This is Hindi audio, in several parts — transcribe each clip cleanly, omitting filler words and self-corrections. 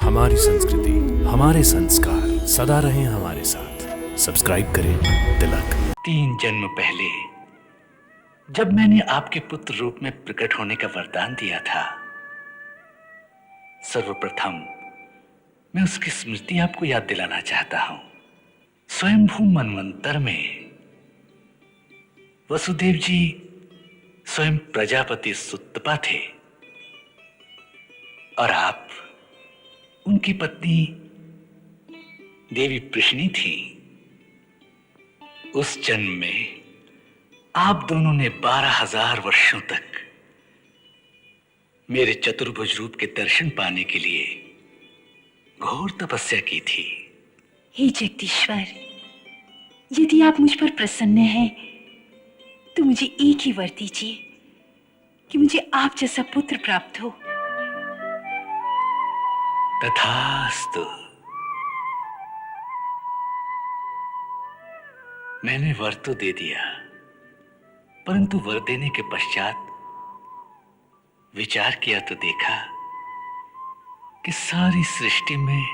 हमारी संस्कृति, हमारे संस्कार सदा रहें हमारे साथ। सब्सक्राइब करें तिलक। 3 जन्म पहले जब मैंने आपके पुत्र रूप में प्रकट होने का वरदान दिया था, सर्वप्रथम मैं उसकी स्मृति आपको याद दिलाना चाहता हूं। स्वयंभू मनवंतर में वसुदेव जी स्वयं प्रजापति सुतपा थे और आप उनकी पत्नी देवी प्रश्नी थी। उस जन्म में आप दोनों ने 12,000 वर्षों तक मेरे चतुर्भुज रूप के दर्शन पाने के लिए घोर तपस्या की थी। हे जगदीश्वर, यदि आप मुझ पर प्रसन्न हैं तो मुझे एक ही वर दीजिए कि मुझे आप जैसा पुत्र प्राप्त हो। तथास्तु। मैंने वर तो दे दिया, परंतु वर देने के पश्चात विचार किया तो देखा कि सारी सृष्टि में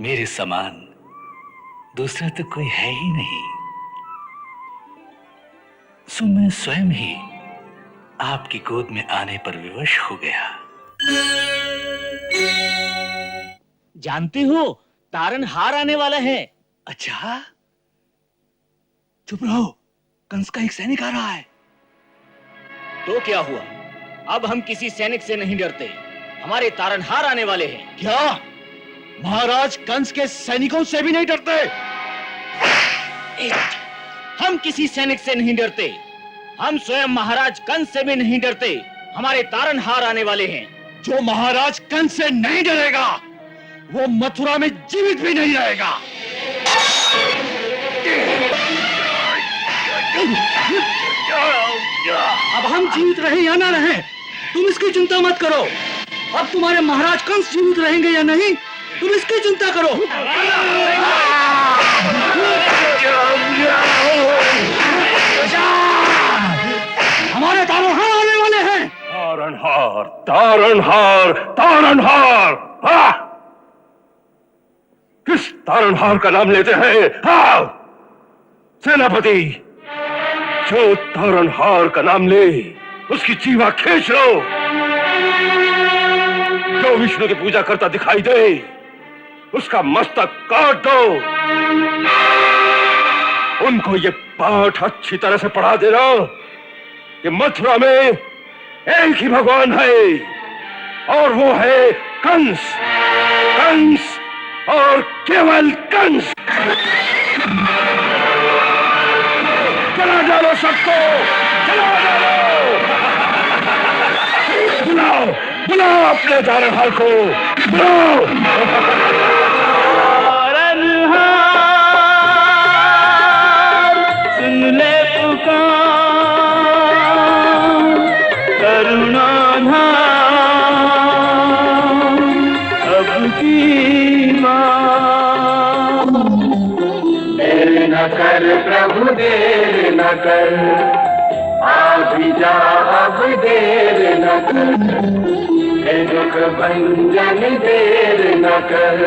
मेरे समान दूसरा तो कोई है ही नहीं। सो मैं स्वयं ही आपकी गोद में आने पर विवश हो गया। जानते हो, तारनहार आने वाला है। अच्छा, चुप रहो, कंस का एक सैनिक आ रहा है। तो क्या हुआ? अब हम किसी सैनिक से नहीं डरते, हमारे तारनहार आने वाले हैं। क्या महाराज कंस के सैनिकों से भी नहीं डरते? हम किसी सैनिक से नहीं डरते, हम स्वयं महाराज कंस से भी नहीं डरते, हमारे तारनहार आने वाले हैं। जो महाराज कंस से नहीं डरेगा वो मथुरा में जीवित भी नहीं रहेगा। अब हम जीवित रहे या ना रहे, तुम इसकी चिंता मत करो। अब तुम्हारे महाराज कंस जीवित रहेंगे या नहीं, तुम इसकी चिंता करो। हमारे तारनहार आने वाले हैं। तारनहार, तारनहार, तारनहार। किस तारनहार का नाम लेते हैं? सेनापति, जो तारनहार का नाम ले उसकी जीवा खींच लो। जो विष्णु की पूजा करता दिखाई दे उसका मस्तक काट दो। उनको ये पाठ अच्छी तरह से पढ़ा देना कि मथुरा में एक ही भगवान है और वो है कंस। कंस और केवल कंस। चला डालो सबको, चला डालो। बुलाओ, बुलाओ अपने तारनहार को, बुलाओ। सुन ले पुकार, करुणाधार, अब की बात। देर न कर प्रभु, देर न कर, आ भी जा अब देर न कर। हे दुख भंजन देर न कर,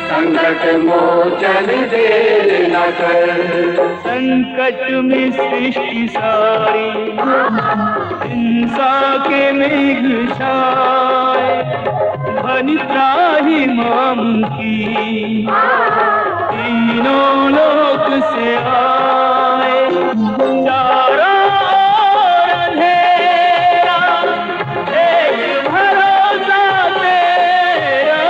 संकट मोचन देर न कर। संकट में सृष्टि सारी हिंसा के मेघ छाए, धन त्राहि माम की तीनों लोक से आए। चारों ओर अंधेरा, एक भरोसा तेरा।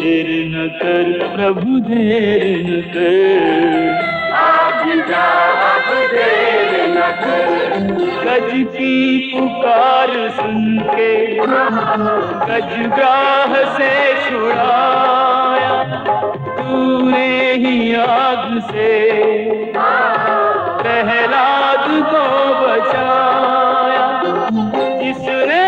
देर न कर प्रभु, देर न कर, आप जा अब देर न कर। गज की पुकार सुन के गजग्राह से छुड़ाया, तूने ही आग से प्रहलाद को बचाया। जिसने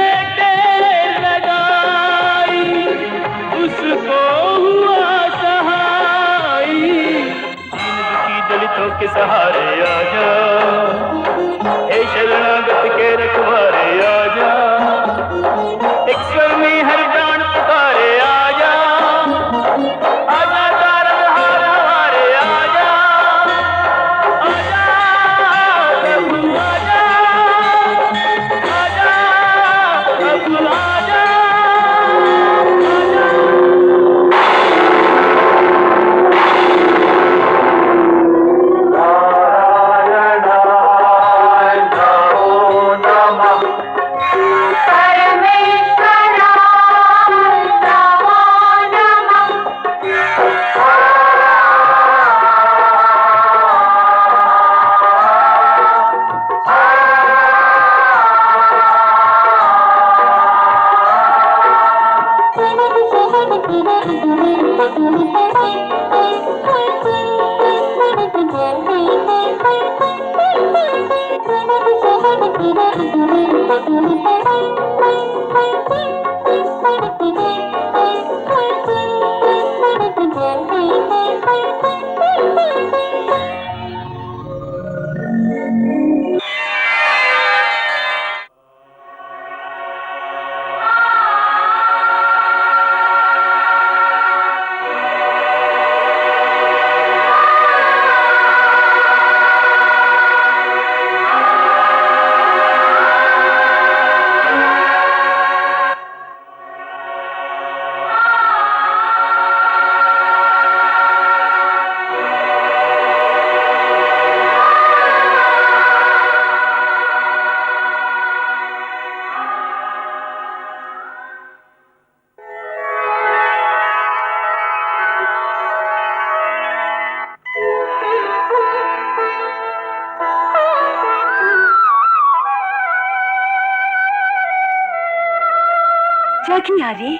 जागिए आर्य,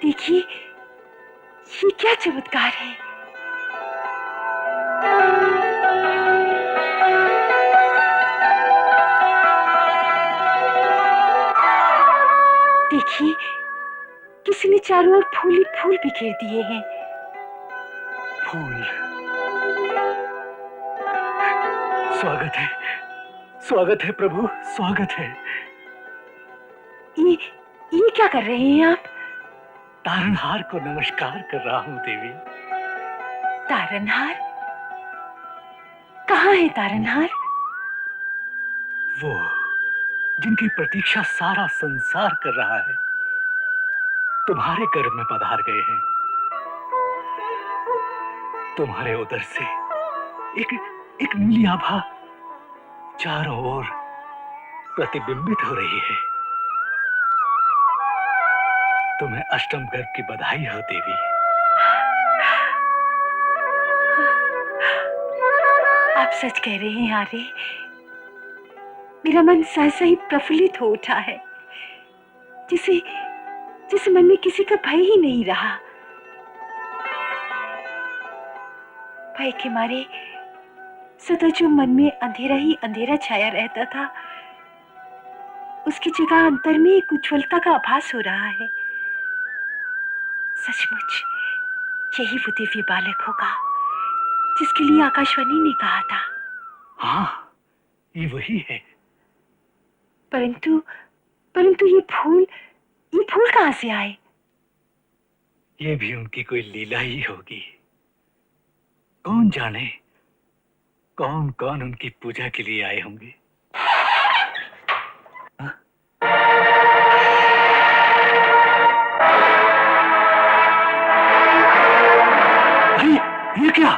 देखिए ये क्या चमत्कार है। देखिए किसी ने चारों ओर फूल ही फूल बिखेर दिए हैं। फूल, स्वागत है प्रभु, स्वागत है। ये क्या कर रहे हैं आप? तारनहार को नमस्कार कर रहा हूँ देवी। तारनहार? कहाँ है तारनहार? वो जिनकी प्रतीक्षा सारा संसार कर रहा है, तुम्हारे गर्भ में पधार गए हैं। तुम्हारे उदर से एक नीली आभा चारों ओर प्रतिबिंबित हो रही है। तुम्हें अष्टम गर्भ की बधाई हो देवी। आप सच कह रहे हैं आर्य, मेरा मन सहसा ही प्रफुल्लित हो उठा है, जिसे मन में किसी का भय ही नहीं रहा। भय के मारे सदा जो मन में अंधेरा ही अंधेरा छाया रहता था, उसकी जगह अंतर में एक उज्ज्वलता का आभास हो रहा है। सचमुच यही वो दिव्य बालक होगा जिसके लिए आकाशवाणी ने कहा था। हाँ, ये वही है। परंतु ये फूल कहाँ से आए? ये भी उनकी कोई लीला ही होगी। कौन जाने कौन कौन उनकी पूजा के लिए आए होंगे। ये क्या?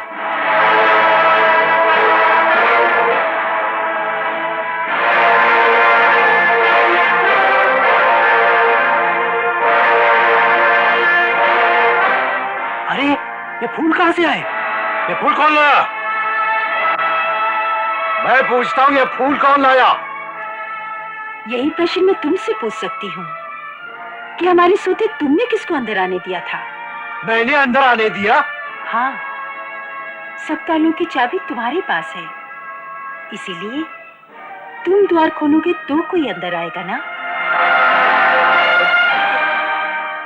अरे ये फूल कहां से आए? ये फूल कौन लाया? मैं पूछता हूँ, ये फूल कौन लाया? यही प्रश्न मैं तुमसे पूछ सकती हूँ कि हमारे सोते तुमने किसको अंदर आने दिया था? मैंने अंदर आने दिया? हाँ, सब तालों की चाबी तुम्हारे पास है, इसीलिए तुम द्वार खोलोगे तो कोई अंदर आएगा ना।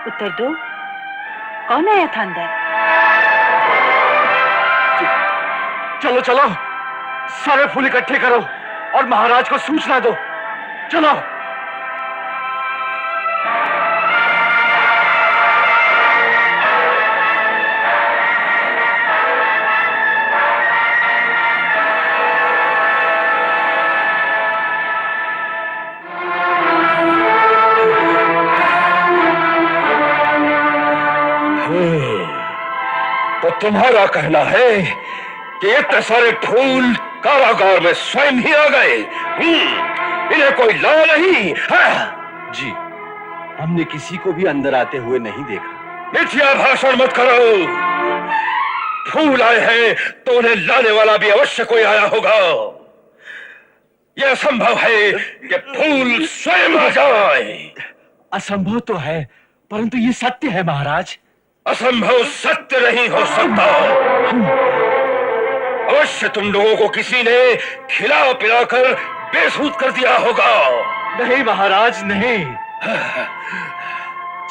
उत्तर दो, कौन आया था अंदर? चलो चलो, सारे फूल इकट्ठे करो और महाराज को सूचना दो। चलो। तो तुम्हारा कहना है कि इतने सारे फूल कारागार में स्वयं ही आ गए? इन्हें कोई ला नहीं है? जी, हमने किसी को भी अंदर आते हुए नहीं देखा। मिथ्या भाषण मत करो। फूल आए हैं तो उन्हें लाने वाला भी अवश्य कोई आया होगा। यह असंभव है कि फूल स्वयं आ जाए। असंभव तो है, परंतु ये सत्य है महाराज। असंभव सत्य नहीं हो सकता। अवश्य तुम लोगों को किसी ने खिला पिलाकर बेसुध कर दिया होगा। नहीं महाराज नहीं।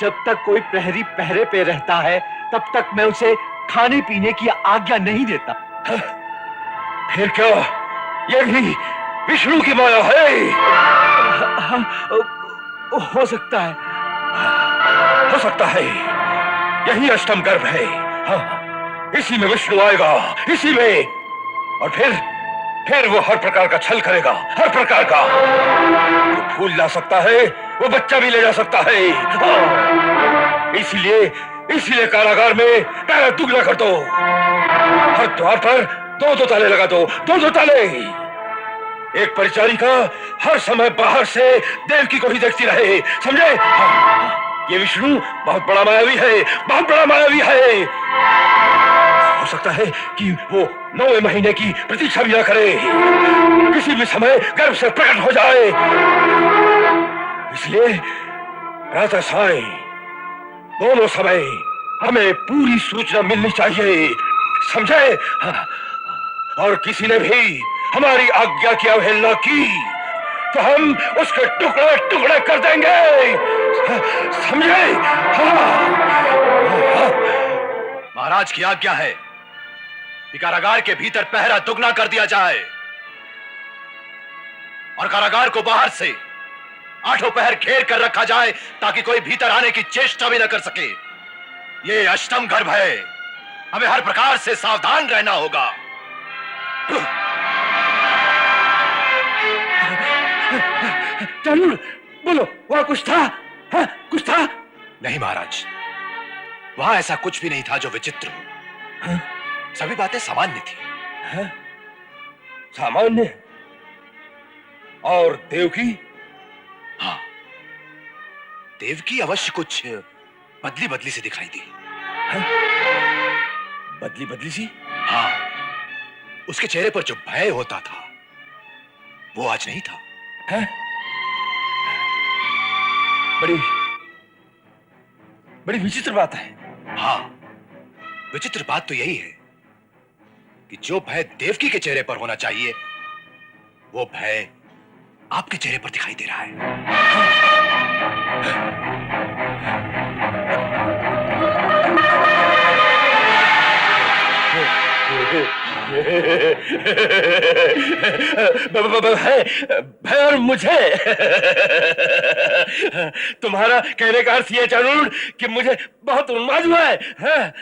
जब तक कोई प्रहरी पहरे पे रहता है तब तक मैं उसे खाने पीने की आज्ञा नहीं देता। फिर क्या ये भी विष्णु की माया है? हो सकता है। हो सकता है यही अष्टम गर्भ है। हाँ, इसी में विष्णु आएगा, इसी में। और फिर वो हर प्रकार का छल करेगा, हर प्रकार का। जो फूल ला सकता है वो बच्चा भी ले जा सकता है। हाँ, इसीलिए कारागार में पहरा दुगना कर दो। हर द्वार पर दो ताले लगा दो, दो ताले। एक परिचारिका हर समय बाहर से देवकी को ही देखती रहे, समझे? हाँ, ये विष्णु बहुत बड़ा मायावी है, बहुत बड़ा मायावी है। हो सकता है कि वो 9वें महीने की प्रतीक्षा भी न करे, किसी भी समय गर्भ से प्रकट हो जाए। इसलिए प्रातः साय दोनों समय हमें पूरी सूचना मिलनी चाहिए, समझे? हाँ, और किसी ने भी हमारी आज्ञा की अवहेलना की तो हम उसके टुकड़े टुकड़े कर देंगे, समझे? हाँ। महाराज की आज्ञा है कि कारागार के भीतर पहरा दुगना कर दिया जाए और कारागार को बाहर से 8 पहर घेर कर रखा जाए ताकि कोई भीतर आने की चेष्टा भी न कर सके। ये अष्टम गर्भ है, हमें हर प्रकार से सावधान रहना होगा। जरूर बोलो, वहां कुछ था? हाँ, कुछ था? नहीं महाराज, वहां ऐसा कुछ भी नहीं था जो विचित्र हो। हाँ? सभी बातें सामान्य थी। हाँ? सामान्य? और देवकी? हाँ, देवकी अवश्य कुछ बदली बदली से दिखाई दी। हाँ? बदली बदली सी? हाँ, उसके चेहरे पर जो भय होता था वो आज नहीं था। हाँ? बड़ी विचित्र बात है। हाँ, विचित्र बात तो यही है कि जो भय देवकी के चेहरे पर होना चाहिए वो भय आपके चेहरे पर दिखाई दे रहा है। भय और मुझे तुम्हारा कहने का अर्थ ये चाणूर कि मुझे बहुत उन्माद हुआ है? हाँ?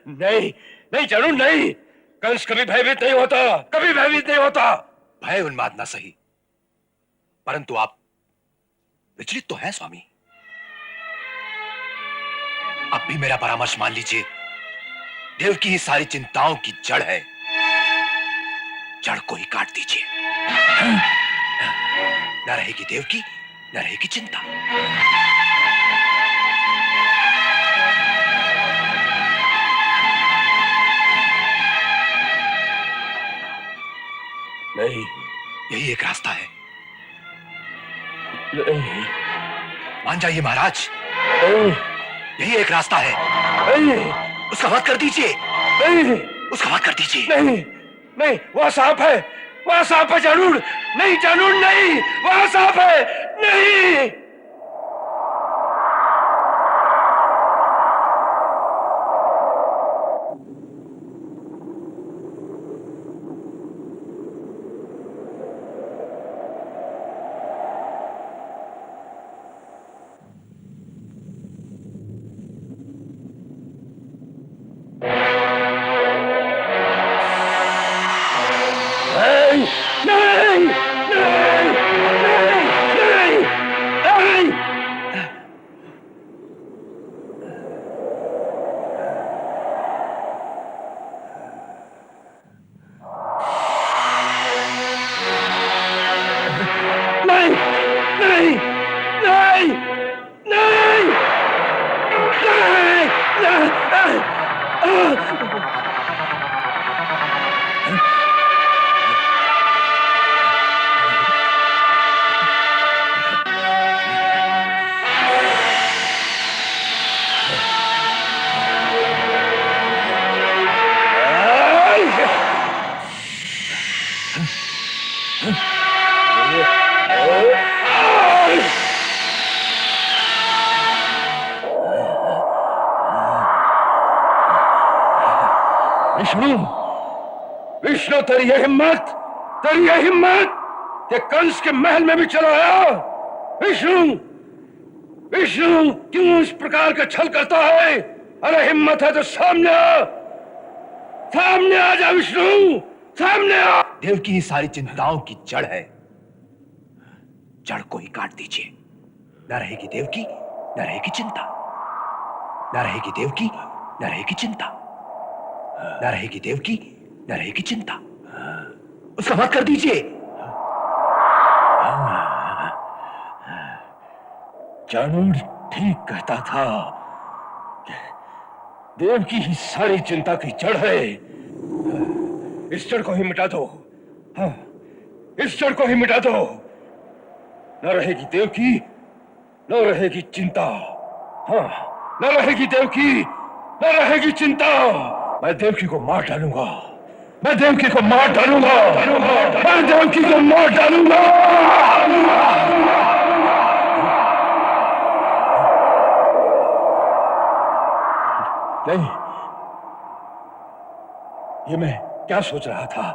नहीं नहीं चाणूर, नहीं। कंस कभी भयभीत नहीं होता, कभी भयभीत नहीं होता। भय उन्माद ना सही, परंतु आप विचलित तो हैं स्वामी। अब भी मेरा परामर्श मान लीजिए। देवकी ही सारी चिंताओं की जड़ है, जड़ को ही काट दीजिए। न रहेगी देवकी, न रहेगी चिंता। नहीं, यही एक रास्ता है। नहीं, मान जाइए महाराज, नहीं, यही एक रास्ता है। नहीं, उसका वध कर दीजिए, नहीं, उसका वध कर दीजिए। नहीं, नहीं, वह सांप है, वह सांप है चाणूर। नहीं चाणूर, नहीं, वह सांप है, नहीं। विष्णु तेरी ये हिम्मत कि कंस के महल में भी चला आया। विष्णु क्यों इस प्रकार का छल करता है? अरे हिम्मत है तो सामने आ जा विष्णु, सामने आ। देव की सारी चिंताओं की जड़ है, जड़ को ही काट दीजिए। न रहेगी देव की, न रहेगी चिंता, न रहेगी देव की, न रहेगी चिंता, न रहेगी देव की, न रहेगी चिंता। उसका वध कर दीजिए। चाणूर ठीक कहता था कि देव की ही सारी चिंता की जड़ है। इस जड़ को ही मिटा दो। हाँ, इस जड़ को ही मिटा दो। न रहेगी देव की, न रहेगी चिंता। हाँ, न रहेगी देव की, न रहेगी चिंता। मैं देवकी को मार डालूंगा, मैं देवकी को मार डालूंगा, मैं देवकी को मार डालूंगा। नहीं, ये मैं क्या सोच रहा था?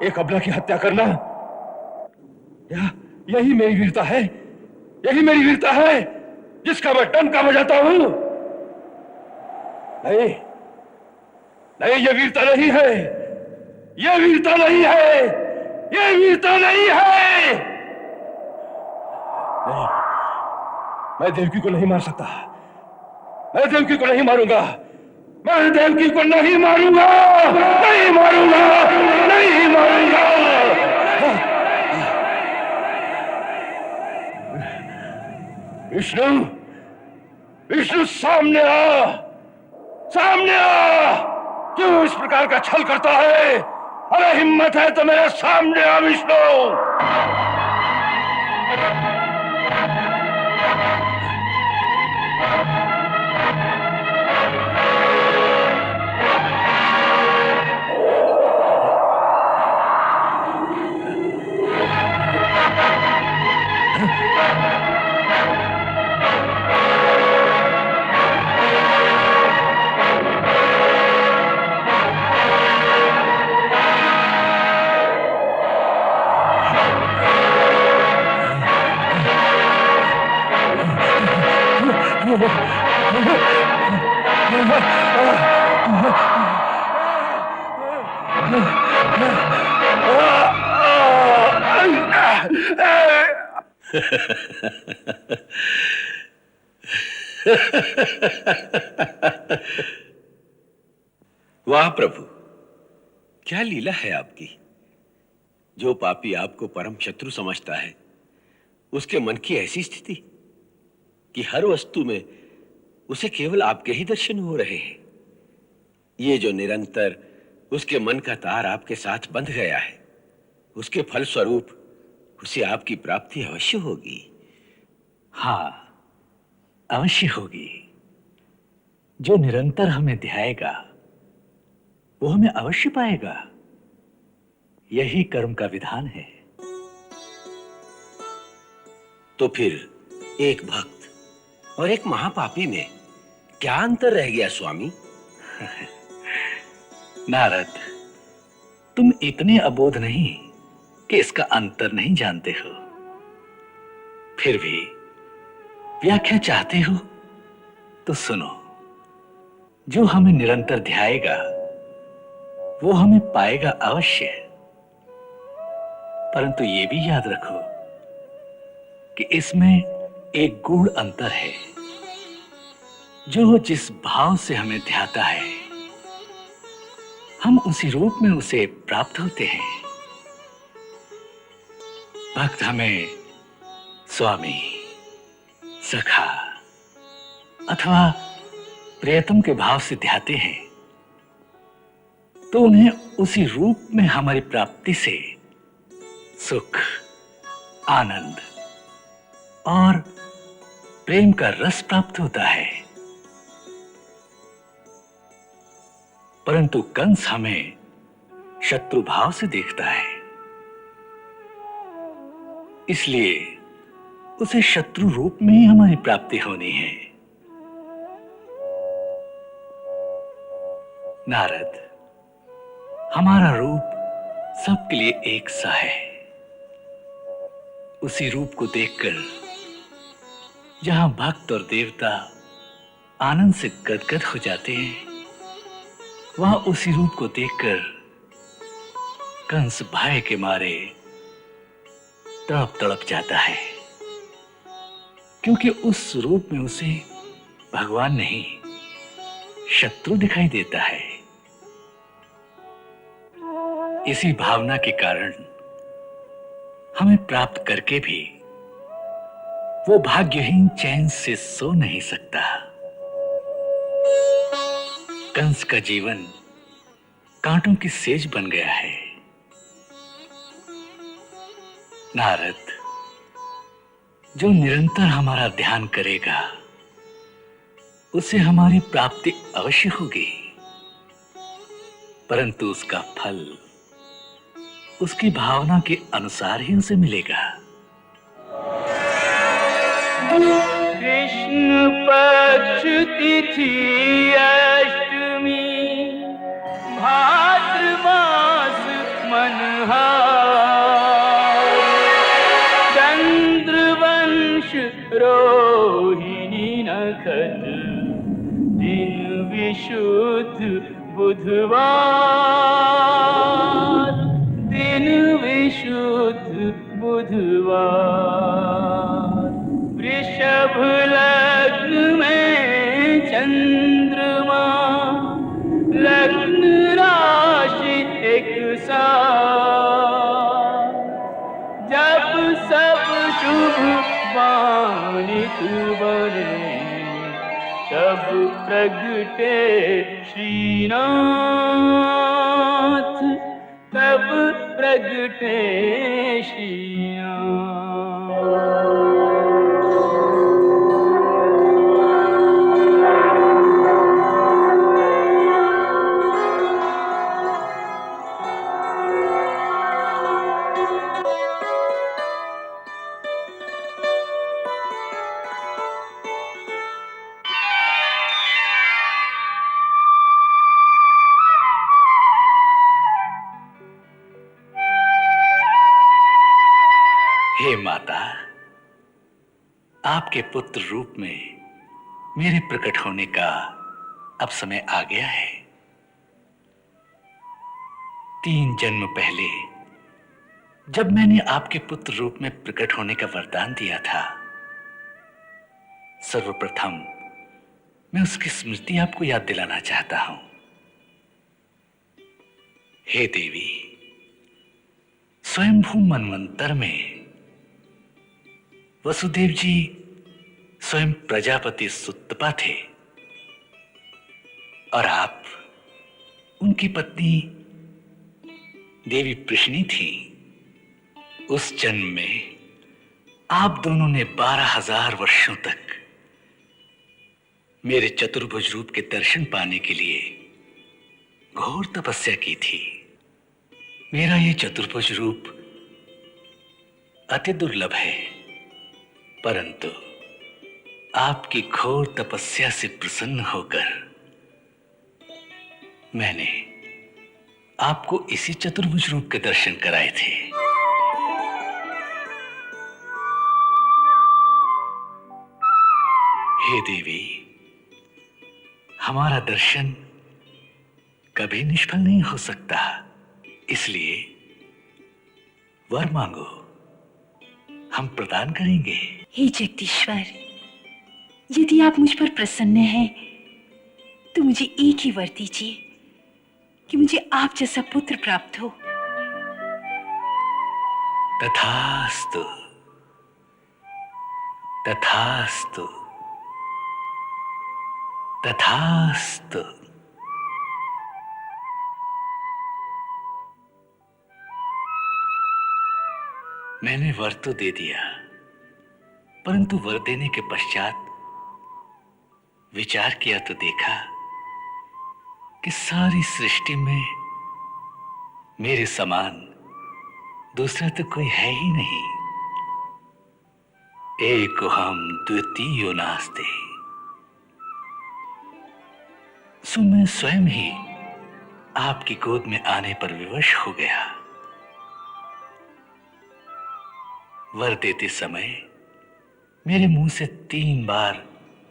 एक अबला की हत्या करना, यही मेरी वीरता है, यही मेरी वीरता है जिसका मैं डंका बजाता हूं। नहीं नहीं, ये वीरता नहीं है, ये वीरता नहीं है, ये वीरता नहीं है। नहीं, मैं देवकी को नहीं मार सकता, मैं देवकी को नहीं मारूंगा, मैं देवकी को नहीं मारूंगा, नहीं मारूंगा, नहीं मारूंगा। विष्णु, विष्णु सामने आ, सामने आ। क्यों इस प्रकार का छल करता है? अरे हिम्मत है तो मेरे सामने आ विष्णु। वाह प्रभु, क्या लीला है आपकी। जो पापी आपको परम शत्रु समझता है, उसके मन की ऐसी स्थिति कि हर वस्तु में उसे केवल आपके ही दर्शन हो रहे हैं। ये जो निरंतर उसके मन का तार आपके साथ बंध गया है, उसके फल स्वरूप उसे आपकी प्राप्ति अवश्य होगी। हाँ, अवश्य होगी। जो निरंतर हमें ध्याएगा वो हमें अवश्य पाएगा। यही कर्म का विधान है। तो फिर एक भक्त और एक महापापी में क्या अंतर रह गया स्वामी? नारद, तुम इतने अबोध नहीं कि इसका अंतर नहीं जानते हो। फिर भी व्याख्या चाहते हो तो सुनो। जो हमें निरंतर ध्याएगा वो हमें पाएगा अवश्य। परंतु ये भी याद रखो कि इसमें एक गूढ़ अंतर है। जो जिस भाव से हमें ध्याता है, हम उसी रूप में उसे प्राप्त होते हैं। भक्त हमें स्वामी, सखा अथवा प्रियतम के भाव से ध्याते हैं तो उन्हें उसी रूप में हमारी प्राप्ति से सुख, आनंद और प्रेम का रस प्राप्त होता है। परंतु कंस हमें शत्रु भाव से देखता है, इसलिए उसे शत्रु रूप में ही हमारी प्राप्ति होनी है। नारद, हमारा रूप सबके लिए एक सा है। उसी रूप को देखकर जहां भक्त और देवता आनंद से गदगद हो जाते हैं, वहां उसी रूप को देखकर कंस भय के मारे तड़प तड़प जाता है, क्योंकि उस रूप में उसे भगवान नहीं शत्रु दिखाई देता है। इसी भावना के कारण हमें प्राप्त करके भी वो भाग्यहीन चैन से सो नहीं सकता। कंस का जीवन कांटों की सेज बन गया है। नारद, जो निरंतर हमारा ध्यान करेगा उसे हमारी प्राप्ति अवश्य होगी, परंतु उसका फल उसकी भावना के अनुसार ही उसे मिलेगा। कृष्ण पक्ष तिथि अष्टमी, भाद्र मास मनहार, चंद्रवंश रोहिणी नखत, दिन विशुद्ध बुधवार, दिन विशुद्ध बुधवार। वृषभ लग्न में चंद्रमा, लग्न राशि एक साथ, जब सब शुभ बानित बने, तब प्रगटे श्रीनाथ, तब प्रगटे श्रीनाथ। हे माता, आपके पुत्र रूप में मेरे प्रकट होने का अब समय आ गया है। 3 जन्म पहले जब मैंने आपके पुत्र रूप में प्रकट होने का वरदान दिया था, सर्वप्रथम मैं उसकी स्मृति आपको याद दिलाना चाहता हूं। हे देवी, स्वयंभू मनवंतर में वसुदेव जी स्वयं प्रजापति सुतपा थे और आप उनकी पत्नी देवी प्रश्नी थी। उस जन्म में आप दोनों ने 12,000 वर्षों तक मेरे चतुर्भुज रूप के दर्शन पाने के लिए घोर तपस्या की थी। मेरा ये चतुर्भुज रूप अति दुर्लभ है, परंतु आपकी घोर तपस्या से प्रसन्न होकर मैंने आपको इसी चतुर्भुज रूप के दर्शन कराए थे। हे देवी, हमारा दर्शन कभी निष्फल नहीं हो सकता, इसलिए वर मांगो, हम प्रदान करेंगे। हे जगदीश्वर, यदि आप मुझ पर प्रसन्न हैं तो मुझे एक ही वर दीजिए कि मुझे आप जैसा पुत्र प्राप्त हो। तथास्तु, तथास्तु, तथास्तु। मैंने वर तो दे दिया, परंतु वर देने के पश्चात विचार किया तो देखा कि सारी सृष्टि में मेरे समान दूसरा तो कोई है ही नहीं। एको हम द्वितीयो नास्ते। सो मैं स्वयं ही आपकी गोद में आने पर विवश हो गया। वर देते समय मेरे मुंह से 3 बार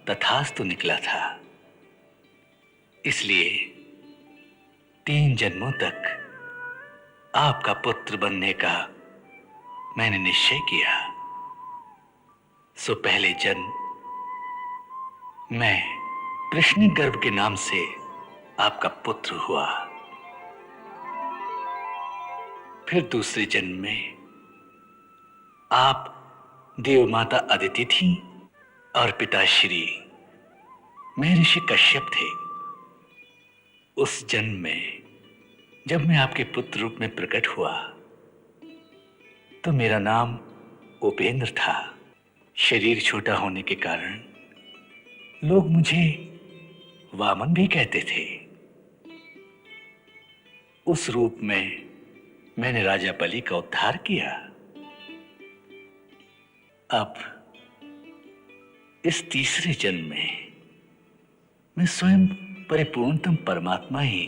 तथास्तु निकला था, इसलिए 3 जन्मों तक आपका पुत्र बनने का मैंने निश्चय किया। सो पहले जन्म मैं कृष्ण गर्भ के नाम से आपका पुत्र हुआ। फिर दूसरे जन्म में आप देव माता अदिति थी और पिताश्री महर्षि कश्यप थे। उस जन्म में जब मैं आपके पुत्र रूप में प्रकट हुआ तो मेरा नाम उपेंद्र था। शरीर छोटा होने के कारण लोग मुझे वामन भी कहते थे। उस रूप में मैंने राजा बलि का उद्धार किया। अब इस तीसरे जन्म में मैं स्वयं परिपूर्णतम परमात्मा ही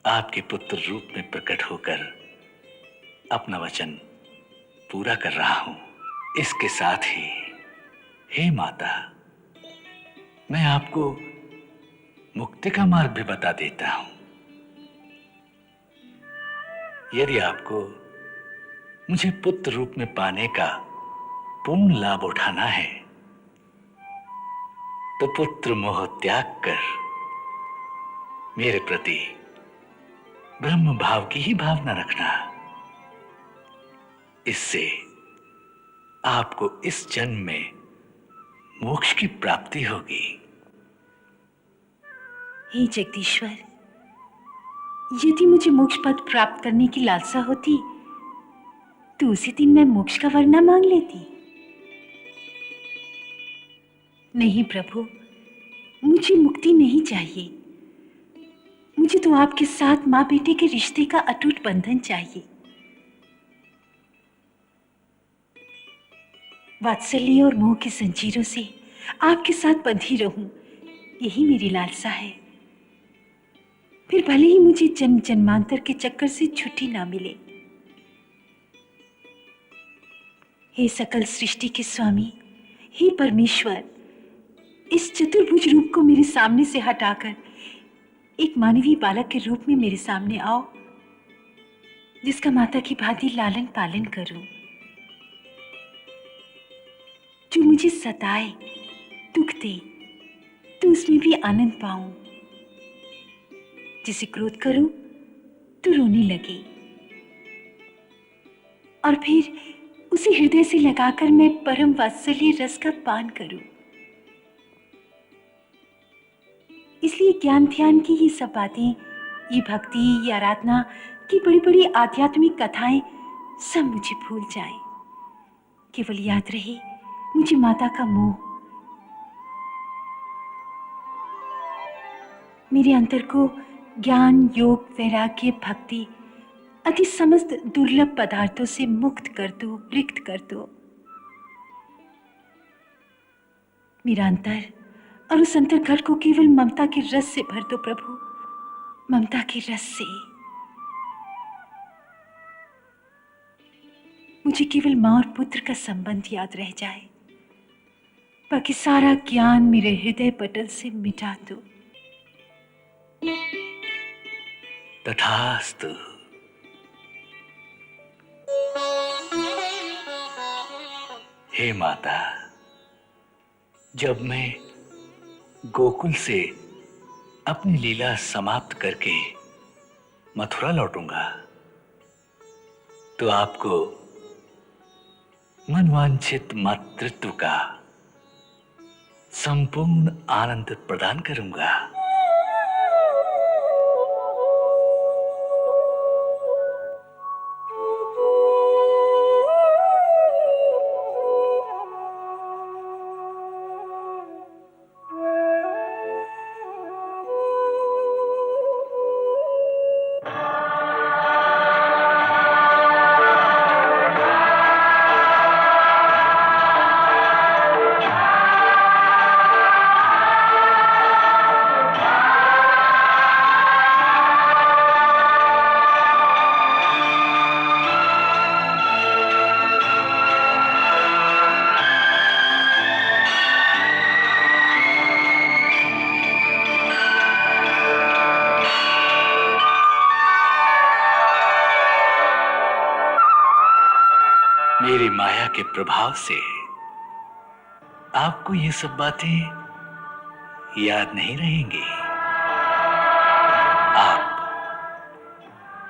आपके पुत्र रूप में प्रकट होकर अपना वचन पूरा कर रहा हूं। इसके साथ ही हे माता, मैं आपको मुक्ति का मार्ग भी बता देता हूं। यदि आपको मुझे पुत्र रूप में पाने का पूर्ण लाभ उठाना है तो पुत्र मोह त्याग कर मेरे प्रति ब्रह्म भाव की ही भावना रखना। इससे आपको इस जन्म में मोक्ष की प्राप्ति होगी। हे जगदीश्वर, यदि मुझे मोक्ष पद प्राप्त करने की लालसा होती तो उसी दिन मैं मोक्ष का वर न मांग लेती। नहीं प्रभु, मुझे मुक्ति नहीं चाहिए। मुझे तो आपके साथ मां बेटे के रिश्ते का अटूट बंधन चाहिए। वात्सल्य और मोह की जंजीरों से आपके साथ बंधी रहूं, यही मेरी लालसा है। फिर भले ही मुझे जन्म जन्मांतर के चक्कर से छुट्टी ना मिले। हे सकल सृष्टि के स्वामी, हे परमेश्वर, इस चतुर्भुज रूप को मेरे सामने से हटाकर एक मानवीय बालक के रूप में मेरे सामने आओ, जिसका माता की भांति लालन पालन करूं, जो मुझे सताए दुख दे तो उसमें भी आनंद पाऊं, जिसे क्रोध करूं तो रोने लगे और फिर उसे हृदय से लगाकर मैं परम वात्सल्य रस का पान करूं। इसलिए ज्ञान ध्यान की ये सब बातें, ये भक्ति, ये आराधना की बड़ी बड़ी आध्यात्मिक कथाएं सब मुझे भूल जाए। केवल याद रहे मुझे माता का मोह। मेरे अंतर को ज्ञान, योग, वैराग्य, भक्ति अति समस्त दुर्लभ पदार्थों से मुक्त कर दो, रिक्त कर दो। मेरा अंतर और उस अंतर घर को केवल ममता के रस से भर दो प्रभु, ममता के रस से। मुझे केवल मां और पुत्र का संबंध याद रह जाए, बाकी सारा ज्ञान मेरे हृदय पटल से मिटा दो। तथास्तु। हे माता, जब मैं गोकुल से अपनी लीला समाप्त करके मथुरा लौटूंगा तो आपको मनवांछित मातृत्व का संपूर्ण आनंद प्रदान करूंगा। मेरी माया के प्रभाव से आपको ये सब बातें याद नहीं रहेंगी। आप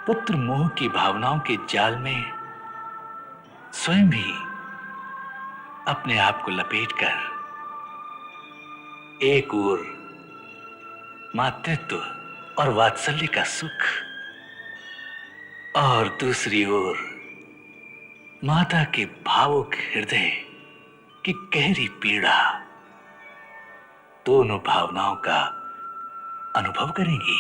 पुत्र मोह की भावनाओं के जाल में स्वयं भी अपने आप को लपेटकर एक ओर मातृत्व और वात्सल्य का सुख और दूसरी ओर माता के भावुक हृदय की गहरी पीड़ा, दोनों भावनाओं का अनुभव करेंगी।